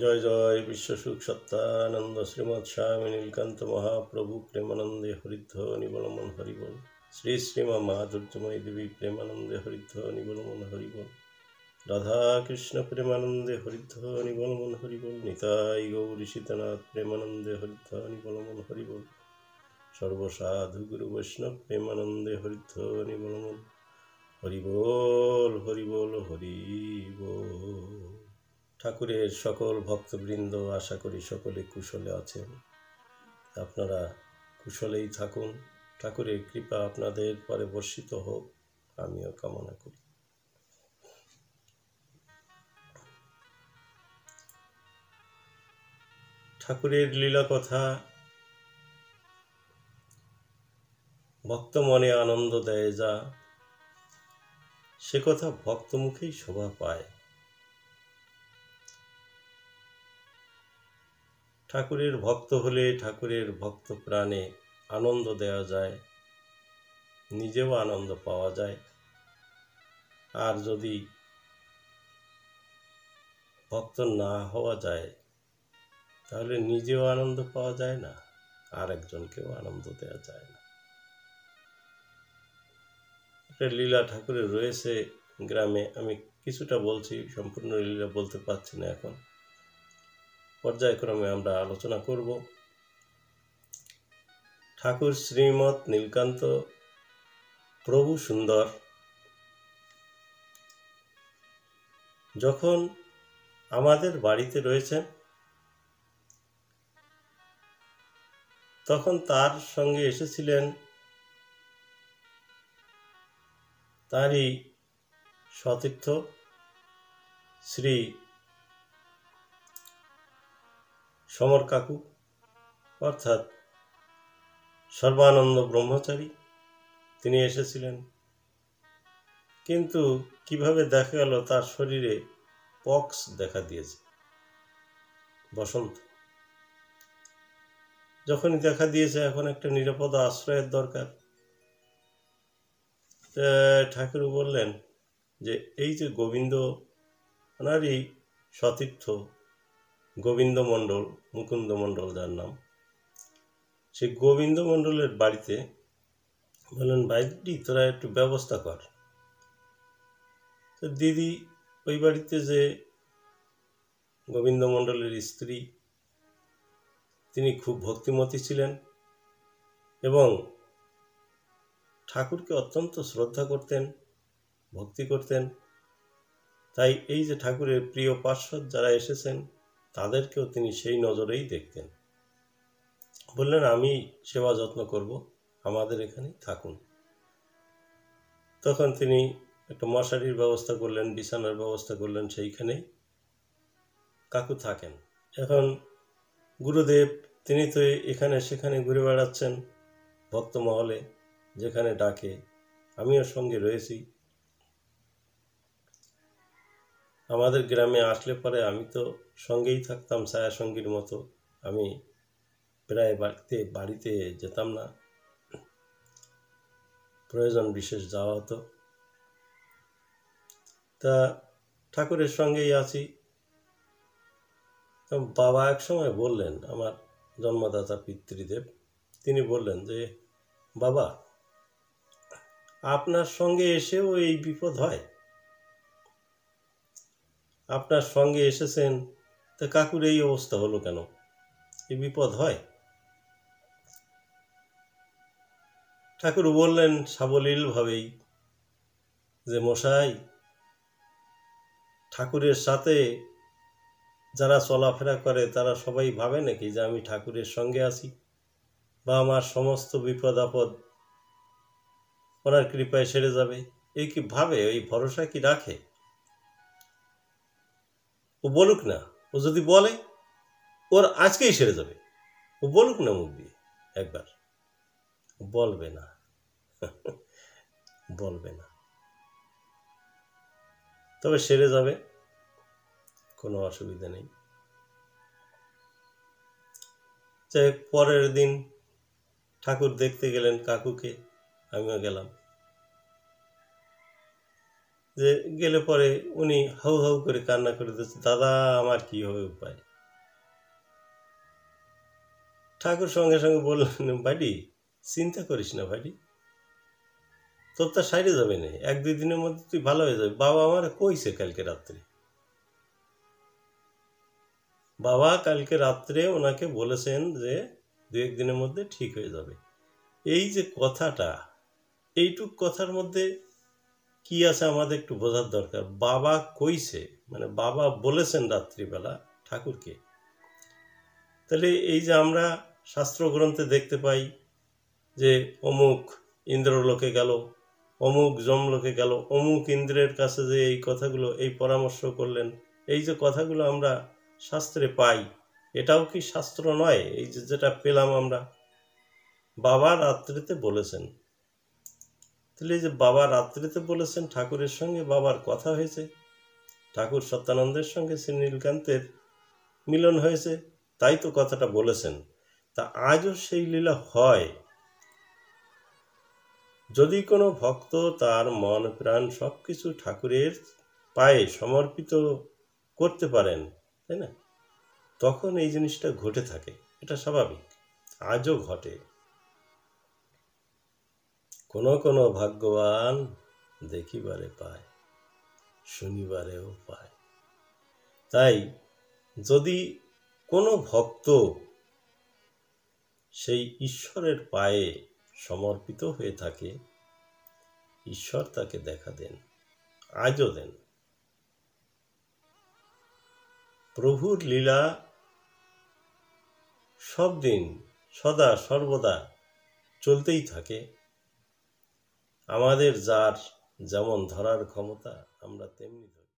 জয় জয় বিশ্বসুখ সত্তানন্দ শ্রীমৎ স্বামী নীলকান্ত মহাপ্রভু প্রেমানন্দে হরিধ্বনি বলমন হরিবল। শ্রী শ্রীমা মাধুর্যময়ী দেবী প্রেমানন্দে হরিধ্বনি বলমন হরিবল। রাধা কৃষ্ণ প্রেমানন্দে হরিধ্বনি বলমন হরিবল। নিতাই গৌরী সীতানাথ প্রেমানন্দে হরিধ্বনি বলমন হরিবল। সর্বসাধু গুরু বৈষ্ণব প্রেমানন্দে হরিধ্বনি বলমন হরিবল হরিবল হরিবল। ঠাকুরের সকল ভক্তবৃন্দ, আশা করি সকলে কুশলে আছেন। আপনারা কুশলেই থাকুন। ঠাকুরের কৃপা আপনাদের পরে বর্ষিত হোক, আমিও কামনা করি। ঠাকুরের লীলা কথা ভক্ত মনে আনন্দ দেয় যা, সে কথা ভক্ত মুখেই শোভা পায়। ঠাকুরের ভক্ত হলে ঠাকুরের ভক্ত প্রাণে আনন্দ দেওয়া যায়, নিজেও আনন্দ পাওয়া যায়। আর যদি ভক্ত না হওয়া যায় তাহলে নিজেও আনন্দ পাওয়া যায় না, আর একজনকেও আনন্দ দেওয়া যায় না। একটা লীলা ঠাকুরের রয়েছে গ্রামে, আমি কিছুটা বলছি, সম্পূর্ণ লীলা বলতে পারছি না এখন, পর্যায়ক্রমে আমরা আলোচনা করব। ঠাকুর শ্রীমৎ নীলকান্ত প্রভু সুন্দর যখন আমাদের বাড়িতে রয়েছেন, তখন তার সঙ্গে এসেছিলেন তারই সতীর্থ শ্রী সমর কাকু, অর্থাৎ সর্বানন্দ ব্রহ্মচারী। তিনি এসেছিলেন, কিন্তু কিভাবে দেখা গেল তার শরীরে পক্স দেখা দিয়েছে, বসন্ত। যখনই দেখা দিয়েছে এখন একটা নিরাপদ আশ্রয়ের দরকার। ঠাকুর বললেন যে এই যে গোবিন্দ, ওনারই সতীর্থ গোবিন্দ মণ্ডল, মুকুন্দ মণ্ডল যার নাম, সেই গোবিন্দ মণ্ডলের বাড়িতে বললেন, ভাইটি তোরা একটু ব্যবস্থা কর। তো দিদি ওই বাড়িতে যে গোবিন্দ মণ্ডলের স্ত্রী, তিনি খুব ভক্তিমতী ছিলেন এবং ঠাকুরকে অত্যন্ত শ্রদ্ধা করতেন, ভক্তি করতেন। তাই এই যে ঠাকুরের প্রিয় পার্ষদ যারা এসেছেন তাদেরকেও তিনি সেই নজরেই দেখতেন। বললেন, আমি সেবা যত্ন করব, আমাদের এখানেই থাকুন। তখন তিনি একটা মশারির ব্যবস্থা করলেন, বিছানার ব্যবস্থা করলেন, সেইখানেই কাকু থাকেন। এখন গুরুদেব তিনি তো এখানে সেখানে ঘুরে বেড়াচ্ছেন ভক্তমহলে, যেখানে ডাকে আমিও সঙ্গে রয়েছি। আমাদের গ্রামে আসলে পরে আমি তো সঙ্গেই থাকতাম, ছায়াসঙ্গীর মতো। আমি প্রায় বাড়িতে যেতাম না, প্রয়োজন বিশেষ যাওয়া হতো। তা ঠাকুরের সঙ্গেই আছি। বাবা এক সময় বললেন, আমার জন্মদাতা পিতৃদেব, তিনি বললেন যে, বাবা আপনার সঙ্গে এসেও এই বিপদ হয়? আপনার সঙ্গে এসেছেন, তা কাকুর এই অবস্থা হলো কেন? এই বিপদ হয়? ঠাকুর বললেন সাবলীলভাবেই যে, মশাই, ঠাকুরের সাথে যারা চলাফেরা করে তারা সবাই ভাবে নাকি যে আমি ঠাকুরের সঙ্গে আছি, বা আমার সমস্ত বিপদ আপদ ওনার কৃপায় সেরে যাবে, এই কি ভাবে? ওই ভরসা কি রাখে? ও বলুক না, ও যদি বলে ওর আজকেই সেরে যাবে, ও বলুক না মুখ দিয়ে একবার। বলবে না, বলবে না, তবে সেরে যাবে, কোনো অসুবিধা নেই। যাই হোক, পরের দিন ঠাকুর দেখতে গেলেন কাকুকে, আমিও গেলাম। যে গেলে পরে উনি হাউ হাউ করে কান্না করে দিচ্ছে, দাদা আমার কি হবে উপায়, ঠাকুর সঙ্গে সঙ্গে বললেন, ভাইটি চিন্তা করিস না ভাইটি, তোর তা সাইডে যাবে না, 1-2 দিনের মধ্যে তুই ভালো হয়ে যাবে। বাবা আমার কইছে কালকে রাত্রে, বাবা কালকে রাত্রে ওনাকে বলেছেন যে 2-1 দিনের মধ্যে ঠিক হয়ে যাবে। এই যে কথাটা, এইটুক কথার মধ্যে কি আছে আমাদের একটু বোঝার দরকার। বাবা কইছে মানে বাবা বলেছেন রাত্রিবেলা ঠাকুরকে। তাহলে এই যে আমরা শাস্ত্রগ্রন্থে দেখতে পাই যে অমুক ইন্দ্রলোকে গেল, অমুক যমলোকে গেল, অমুক ইন্দ্রের কাছে যে এই কথাগুলো, এই পরামর্শ করলেন, এই যে কথাগুলো আমরা শাস্ত্রে পাই, এটাও কি শাস্ত্র নয়? এই যে যেটা পেলাম আমরা, বাবা রাত্রিতে বলেছেন। তাহলে এই যে বাবা রাত্রিতে বলেছেন, ঠাকুরের সঙ্গে বাবার কথা হয়েছে, ঠাকুর সত্যানন্দের সঙ্গে শ্রী নীলকান্তের মিলন হয়েছে, তাই তো কথাটা বলেছেন। তা আজও সেই লীলা হয়। যদি কোনো ভক্ত তার মন প্রাণ সব কিছু ঠাকুরের পায়ে সমর্পিত করতে পারেন, তাই না, তখন এই জিনিসটা ঘটে থাকে। এটা স্বাভাবিক, আজও ঘটে। কোনো কোনো ভাগ্যবান দেখিবারে পায়, শুনিবারেও পায়। তাই যদি কোনো ভক্ত সেই ঈশ্বরের পায়ে সমর্পিত হয়ে থাকে, ঈশ্বর তাকে দেখা দেন, আজও দেন। প্রভুর লীলা সব দিন সদা সর্বদা চলতেই থাকে। আমাদের যার যেমন ধরার ক্ষমতা, আমরা তেমনি ধরি।